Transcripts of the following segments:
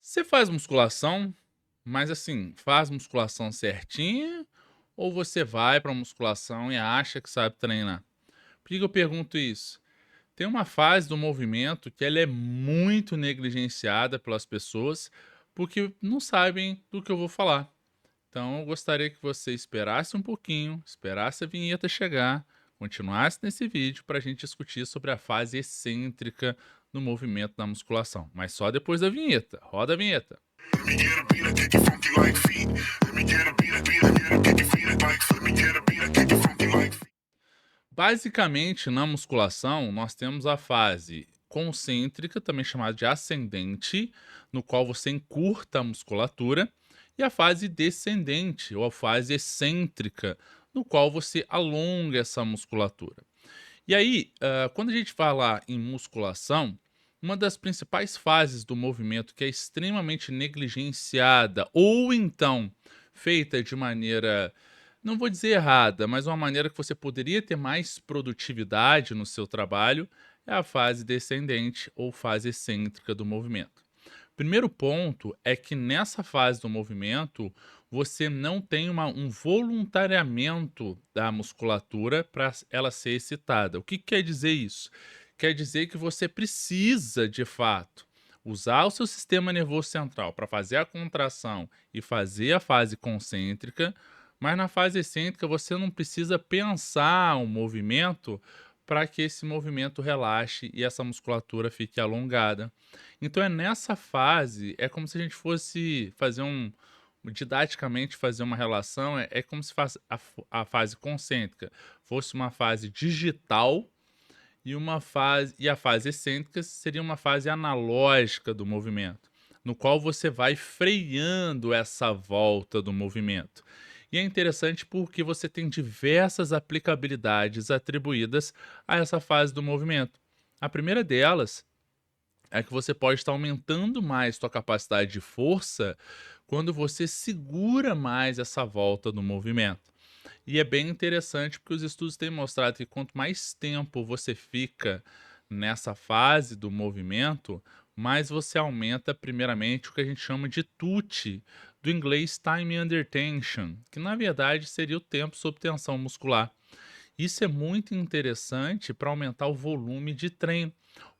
Você faz musculação, mas assim, faz musculação certinha ou você vai pra musculação e acha que sabe treinar? Por que que eu pergunto isso? Tem uma fase do movimento que ela é muito negligenciada pelas pessoas, porque não sabem do que eu vou falar. Então eu gostaria que você esperasse um pouquinho, esperasse a vinheta chegar, continuasse nesse vídeo para a gente discutir sobre a fase excêntrica do movimento da musculação. Mas só depois da vinheta. Roda a vinheta. Let me get a beat, I kick it funky like feet. Let me get a beat, I beat, I get a kick it feet it like. Let me get a beat, I kick it funky like feet. Basicamente, na musculação, nós temos a fase concêntrica, também chamada de ascendente, no qual você encurta a musculatura, e a fase descendente, ou a fase excêntrica, no qual você alonga essa musculatura. E aí, quando a gente fala em musculação, uma das principais fases do movimento que é extremamente negligenciada, ou então feita de maneira, não vou dizer errada, mas uma maneira que você poderia ter mais produtividade no seu trabalho, é a fase descendente ou fase excêntrica do movimento. Primeiro ponto é que nessa fase do movimento, você não tem um voluntariamento da musculatura para ela ser excitada. O que quer dizer isso? Quer dizer que você precisa, de fato, usar o seu sistema nervoso central para fazer a contração e fazer a fase concêntrica, mas na fase excêntrica você não precisa pensar um movimento para que esse movimento relaxe e essa musculatura fique alongada. Então é nessa fase, é como se a gente fosse fazer didaticamente fazer uma relação, é como se a fase concêntrica fosse uma fase digital e a fase excêntrica seria uma fase analógica do movimento, no qual você vai freando essa volta do movimento. E é interessante porque você tem diversas aplicabilidades atribuídas a essa fase do movimento. A primeira delas é que você pode estar aumentando mais sua capacidade de força quando você segura mais essa volta do movimento. E é bem interessante porque os estudos têm mostrado que quanto mais tempo você fica nessa fase do movimento, mais você aumenta primeiramente o que a gente chama de TUT, do inglês Time Under Tension, que na verdade seria o tempo sob tensão muscular. Isso é muito interessante para aumentar o volume de treino,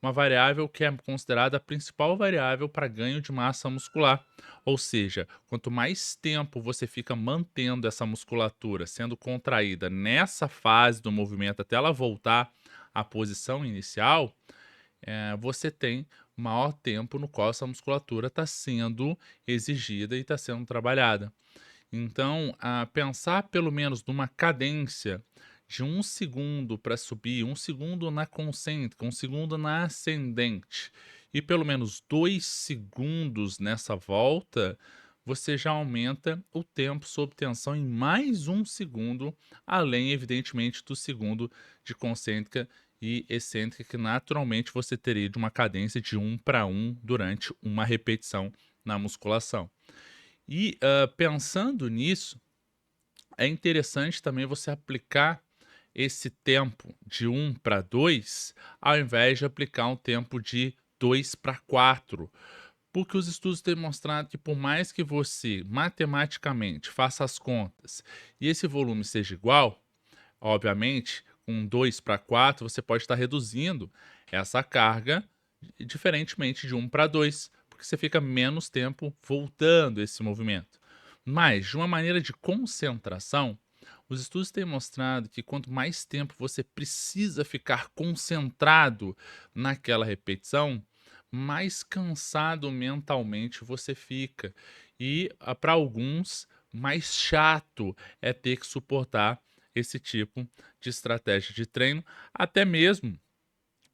uma variável que é considerada a principal variável para ganho de massa muscular. Ou seja, quanto mais tempo você fica mantendo essa musculatura sendo contraída nessa fase do movimento até ela voltar à posição inicial, você tem maior tempo no qual essa musculatura está sendo exigida e está sendo trabalhada. Então, pensar pelo menos numa cadência de 1 segundo para subir, 1 segundo na concêntrica, 1 segundo na ascendente e pelo menos 2 segundos nessa volta, você já aumenta o tempo sob tensão em mais 1 segundo, além, evidentemente, do segundo de concêntrica e excêntrica, que naturalmente você teria de uma cadência de 1 para 1 durante uma repetição na musculação. E, pensando nisso, é interessante também você aplicar esse tempo de 1 para 2, ao invés de aplicar um tempo de 2 para 4, porque os estudos têm mostrado que por mais que você matematicamente faça as contas e esse volume seja igual, obviamente, com 2 para 4 você pode estar reduzindo essa carga, diferentemente de 1 para 2, porque você fica menos tempo voltando esse movimento. Mas, de uma maneira de concentração, os estudos têm mostrado que quanto mais tempo você precisa ficar concentrado naquela repetição, mais cansado mentalmente você fica. E, para alguns, mais chato é ter que suportar esse tipo de estratégia de treino, até mesmo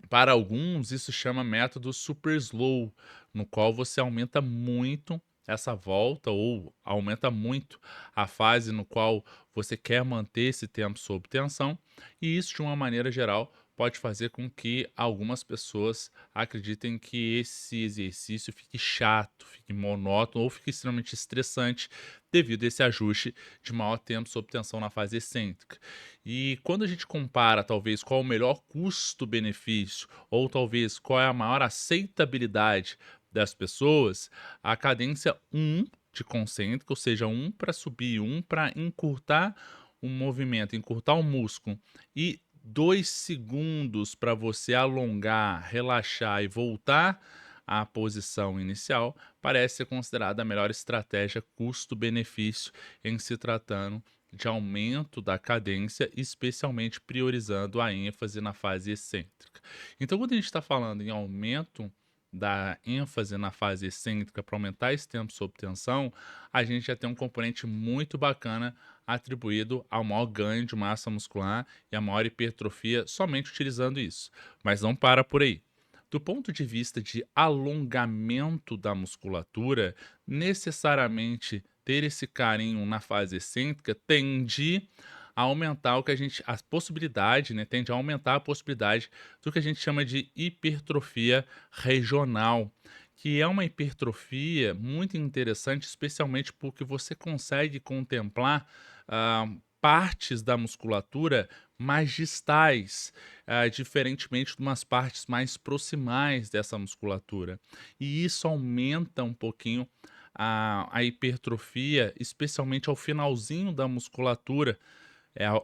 para alguns, isso chama método super slow, no qual você aumenta muito essa volta ou aumenta muito a fase no qual você quer manter esse tempo sob tensão, e isso, de uma maneira geral, pode fazer com que algumas pessoas acreditem que esse exercício fique chato, fique monótono ou fique extremamente estressante devido a esse ajuste de maior tempo sob tensão na fase excêntrica. E quando a gente compara, talvez, qual é o melhor custo-benefício, ou talvez qual é a maior aceitabilidade das pessoas a cadência um de concêntrica, ou seja, um para subir, um para encurtar o movimento, encurtar o músculo, e 2 segundos para você alongar, relaxar e voltar à posição inicial, parece ser considerada a melhor estratégia custo-benefício em se tratando de aumento da cadência, especialmente priorizando a ênfase na fase excêntrica. Então, quando a gente está falando em aumento da ênfase na fase excêntrica para aumentar esse tempo sob tensão, a gente já tem um componente muito bacana atribuído ao maior ganho de massa muscular e a maior hipertrofia somente utilizando isso. Mas não para por aí. Do ponto de vista de alongamento da musculatura, necessariamente ter esse carinho na fase excêntrica tende a aumentar o que a possibilidade, né, tende a aumentar a possibilidade do que a gente chama de hipertrofia regional, que é uma hipertrofia muito interessante, especialmente porque você consegue contemplar ah, partes da musculatura mais distais, diferentemente de umas partes mais proximais dessa musculatura. E isso aumenta um pouquinho a hipertrofia, especialmente ao finalzinho da musculatura,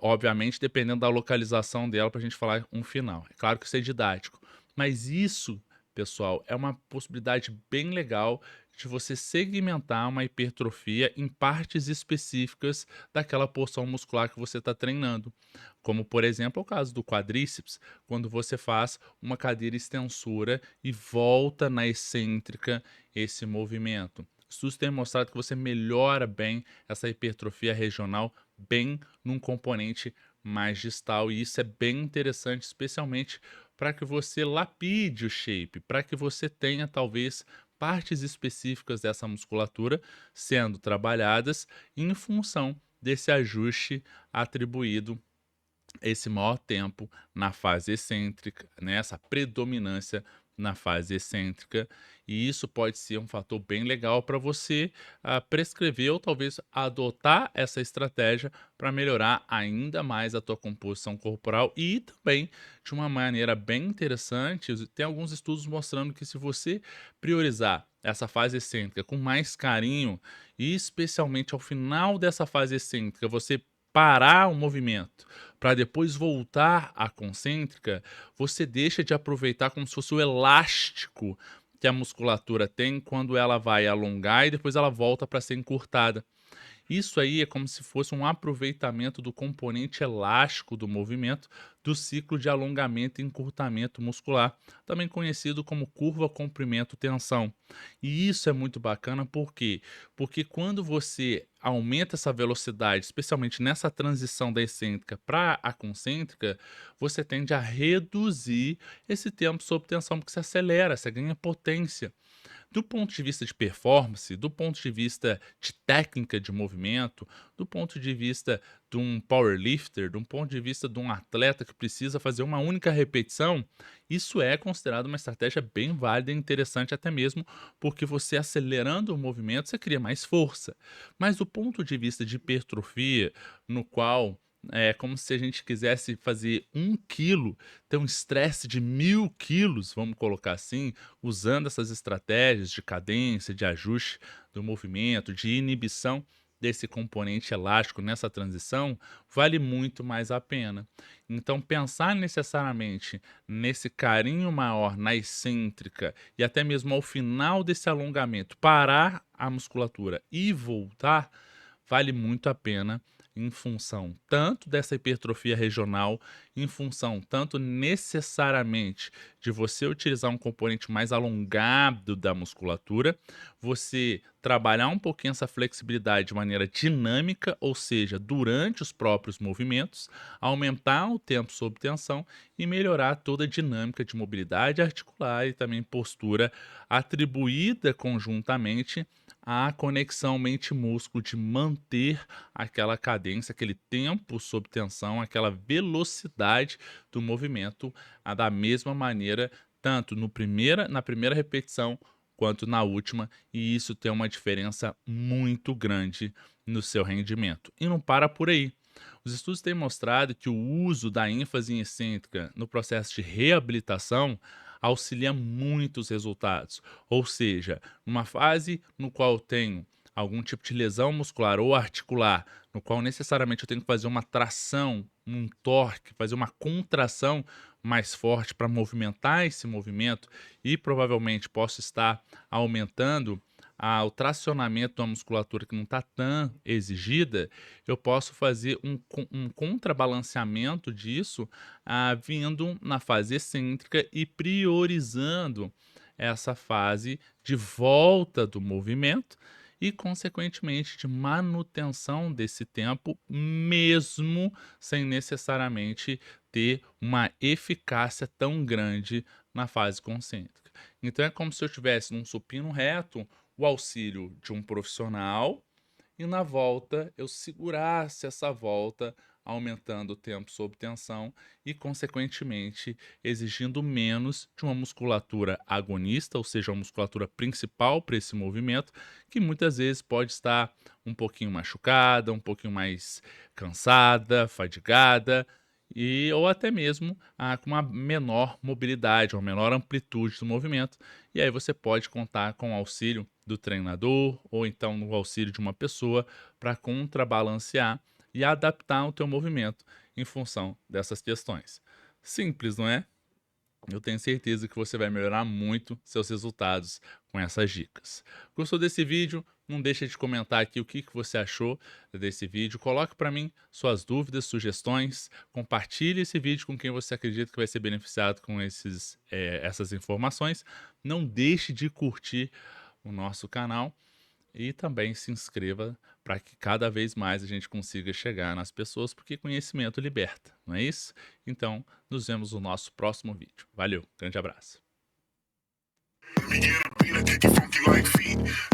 obviamente, dependendo da localização dela, para a gente falar um final. É claro que isso é didático, mas isso, pessoal, é uma possibilidade bem legal de você segmentar uma hipertrofia em partes específicas daquela porção muscular que você está treinando. Como, por exemplo, é o caso do quadríceps, quando você faz uma cadeira extensora e volta na excêntrica esse movimento. Estudos têm mostrado que você melhora bem essa hipertrofia regional bem num componente mais distal, e isso é bem interessante, especialmente para que você lapide o shape, para que você tenha talvez partes específicas dessa musculatura sendo trabalhadas em função desse ajuste atribuído esse maior tempo na fase excêntrica, né, essa predominância na fase excêntrica, e isso pode ser um fator bem legal para você prescrever ou talvez adotar essa estratégia para melhorar ainda mais a tua composição corporal e também de uma maneira bem interessante. Tem alguns estudos mostrando que se você priorizar essa fase excêntrica com mais carinho, e especialmente ao final dessa fase excêntrica, você parar o movimento para depois voltar à concêntrica, você deixa de aproveitar como se fosse o elástico que a musculatura tem quando ela vai alongar e depois ela volta para ser encurtada. Isso aí é como se fosse um aproveitamento do componente elástico do movimento do ciclo de alongamento e encurtamento muscular, também conhecido como curva comprimento-tensão. E isso é muito bacana, por quê? Porque quando você aumenta essa velocidade, especialmente nessa transição da excêntrica para a concêntrica, você tende a reduzir esse tempo sob tensão, porque você acelera, você ganha potência. Do ponto de vista de performance, do ponto de vista de técnica de movimento, do ponto de vista de um powerlifter, do ponto de vista de um atleta que precisa fazer uma única repetição, isso é considerado uma estratégia bem válida e interessante, até mesmo porque você acelerando o movimento, você cria mais força. Mas do ponto de vista de hipertrofia, no qual é como se a gente quisesse fazer 1 quilo, ter um estresse de 1000 quilos, vamos colocar assim, usando essas estratégias de cadência, de ajuste do movimento, de inibição desse componente elástico nessa transição, vale muito mais a pena. Então, pensar necessariamente nesse carinho maior na excêntrica e até mesmo ao final desse alongamento, parar a musculatura e voltar, vale muito a pena em função tanto dessa hipertrofia regional, em função tanto necessariamente de você utilizar um componente mais alongado da musculatura, você trabalhar um pouquinho essa flexibilidade de maneira dinâmica, ou seja, durante os próprios movimentos, aumentar o tempo sob tensão e melhorar toda a dinâmica de mobilidade articular e também postura atribuída conjuntamente à conexão mente-músculo, de manter aquela cadência, aquele tempo sob tensão, aquela velocidade do movimento da mesma maneira, tanto na primeira repetição quanto na última, e isso tem uma diferença muito grande no seu rendimento. E não para por aí. Os estudos têm mostrado que o uso da ênfase excêntrica no processo de reabilitação auxilia muito os resultados. Ou seja, numa fase no qual eu tenho algum tipo de lesão muscular ou articular, no qual necessariamente eu tenho que fazer uma tração, um torque, fazer uma contração mais forte para movimentar esse movimento e provavelmente posso estar aumentando o tracionamento de uma musculatura que não está tão exigida, eu posso fazer um contrabalanceamento disso, vindo na fase excêntrica e priorizando essa fase de volta do movimento e, consequentemente, de manutenção desse tempo, mesmo sem necessariamente ter uma eficácia tão grande na fase concêntrica. Então é como se eu tivesse num supino reto o auxílio de um profissional e na volta eu segurasse essa volta, aumentando o tempo sob tensão e, consequentemente, exigindo menos de uma musculatura agonista, ou seja, a musculatura principal para esse movimento, que muitas vezes pode estar um pouquinho machucada, um pouquinho mais cansada, fadigada, ou até mesmo com uma menor mobilidade, uma menor amplitude do movimento. E aí você pode contar com o auxílio do treinador ou então no auxílio de uma pessoa para contrabalancear e adaptar o teu movimento em função dessas questões. Simples, não é? Eu tenho certeza que você vai melhorar muito seus resultados com essas dicas. Gostou desse vídeo? Não deixa de comentar aqui o que você achou desse vídeo. Coloque para mim suas dúvidas, sugestões. Compartilhe esse vídeo com quem você acredita que vai ser beneficiado com essas informações. Não deixe de curtir o nosso canal e também se inscreva para que cada vez mais a gente consiga chegar nas pessoas, porque conhecimento liberta, não é isso? Então, nos vemos no nosso próximo vídeo. Valeu, grande abraço. Let me get a beat, I kick it funky like feet.